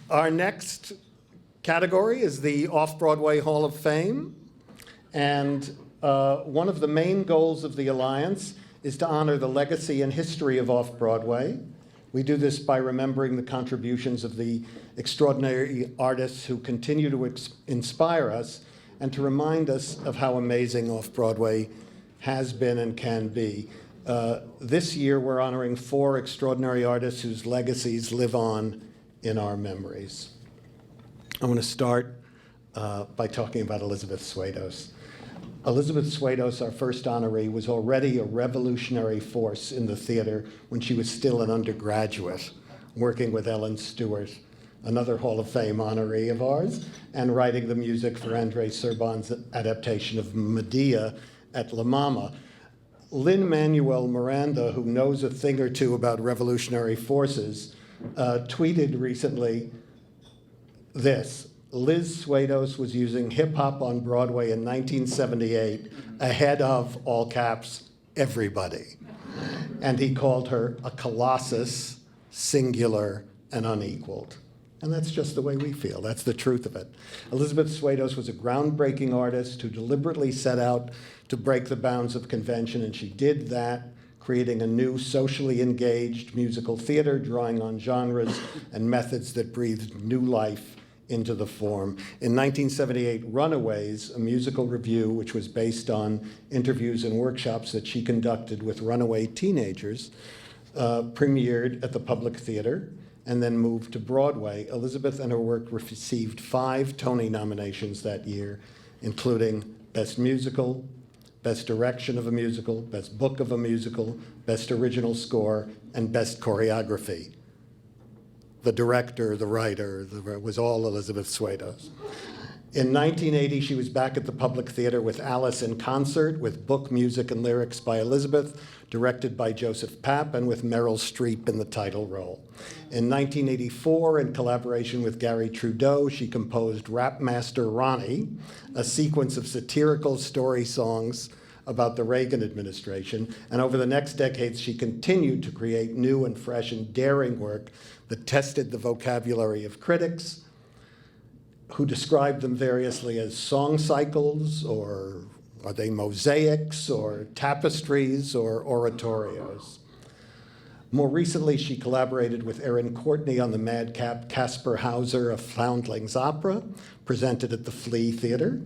Our next category is the Off Broadway Hall of Fame. And one of the main goals of the Alliance is to honor the legacy and history of Off Broadway. We do this by remembering the contributions of the extraordinary artists who continue to inspire us and to remind us of how amazing Off Broadway has been and can be. This year, we're honoring 4 extraordinary artists whose legacies live on in our memories. I want to start by talking about Elizabeth Swados. Elizabeth Swados, our first honoree, was already a revolutionary force in the theater when she was still an undergraduate, working with Ellen Stewart, another Hall of Fame honoree of ours, and writing the music for André Serban's adaptation of Medea at La Mama. Lin-Manuel Miranda, who knows a thing or two about revolutionary forces, tweeted recently this: Liz Swados was using hip-hop on Broadway in 1978 ahead of, all caps, everybody. And he called her a colossus, singular, and unequaled. And that's just the way we feel. That's the truth of it. Elizabeth Swados was a groundbreaking artist who deliberately set out to break the bounds of convention, and she did that, creating a new socially engaged musical theater, drawing on genres and methods that breathed new life into the form. In 1978, Runaways, a musical revue which was based on interviews and workshops that she conducted with runaway teenagers, premiered at the Public Theater and then moved to Broadway. Elizabeth and her work received 5 Tony nominations that year, including Best Musical, Best Direction of a Musical, Best Book of a Musical, Best Original Score, and Best Choreography. The director, the writer, was all Elizabeth Swados. In 1980, she was back at the Public Theater with Alice in Concert, with book, music, and lyrics by Elizabeth, directed by Joseph Papp, and with Meryl Streep in the title role. In 1984, in collaboration with Gary Trudeau, she composed Rap Master Ronnie, a sequence of satirical story songs about the Reagan administration. And over the next decades, she continued to create new and fresh and daring work that tested the vocabulary of critics, who described them variously as song cycles, or are they mosaics, or tapestries, or oratorios. More recently, she collaborated with Erin Courtney on the madcap Caspar Hauser, A Foundling's Opera, presented at the Flea Theater,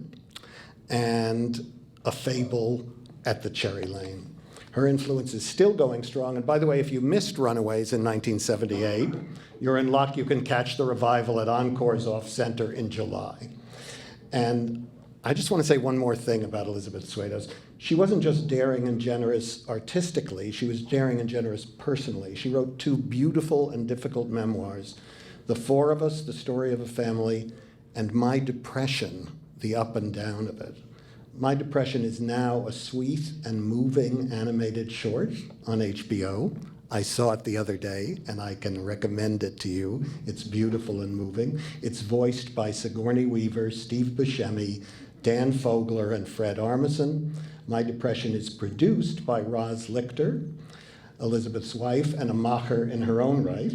and A Fable at the Cherry Lane. Her influence is still going strong. And by the way, if you missed Runaways in 1978, you're in luck. You can catch the revival at Encore's Off Center in July. And I just want to say one more thing about Elizabeth Swados. She wasn't just daring and generous artistically, she was daring and generous personally. She wrote 2 beautiful and difficult memoirs, The 4 of Us, The Story of a Family, and My Depression, The Up and Down of It. My Depression is now a sweet and moving animated short on HBO. I saw it the other day, and I can recommend it to you. It's beautiful and moving. It's voiced by Sigourney Weaver, Steve Buscemi, Dan Fogler, and Fred Armisen. My Depression is produced by Roz LIchter, Elizabeth's wife, and a macher in her own right.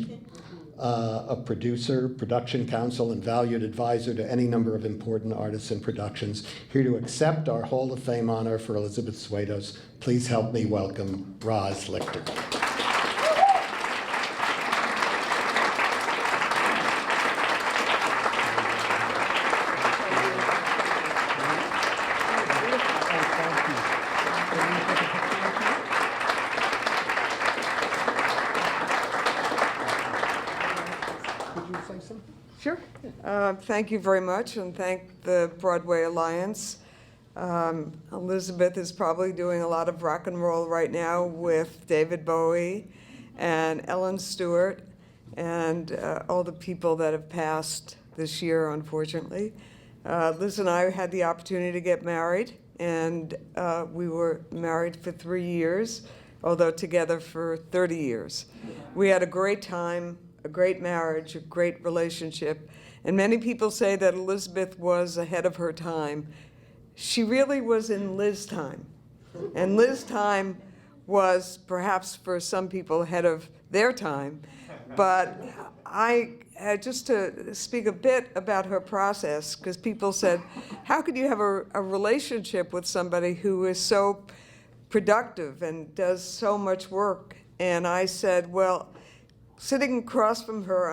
A producer, production counsel, and valued advisor to any number of important artists and productions, here to accept our Hall of Fame honor for Elizabeth Swados. Please help me welcome Roz LIchter. Sure. Thank you very much, and thank the Broadway Alliance. Elizabeth is probably doing a lot of rock and roll right now with David Bowie and Ellen Stewart and all the people that have passed this year, unfortunately. Liz and I had the opportunity to get married, and we were married for 3 years, although together for 30 years. We had a great time, a great marriage, a great relationship. And many people say that Elizabeth was ahead of her time. She really was in Liz time. And Liz time was perhaps for some people ahead of their time. But just to speak a bit about her process, because people said, how could you have a relationship with somebody who is so productive and does so much work? And I said, well, sitting across from her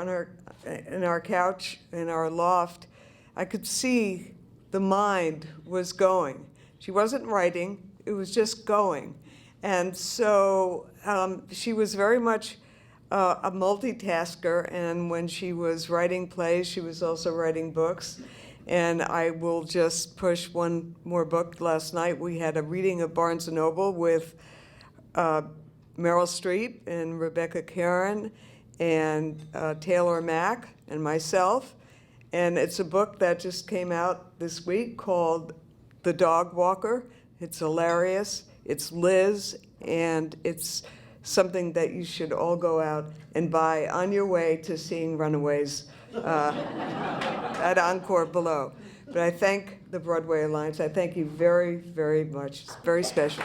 in our couch in our loft, I could see the mind was going. She wasn't writing, it was just going. And so she was very much a multitasker, and when she was writing plays, she was also writing books. And I will just push one more book. Last night we had a reading of Barnes & Noble with Meryl Streep and Rebecca Karen and Taylor Mack and myself. And it's a book that just came out this week called The Dog Walker. It's hilarious. It's Liz, and it's something that you should all go out and buy on your way to seeing Runaways at Encore below. But I thank the Broadway Alliance. I thank you very, very much. It's very special.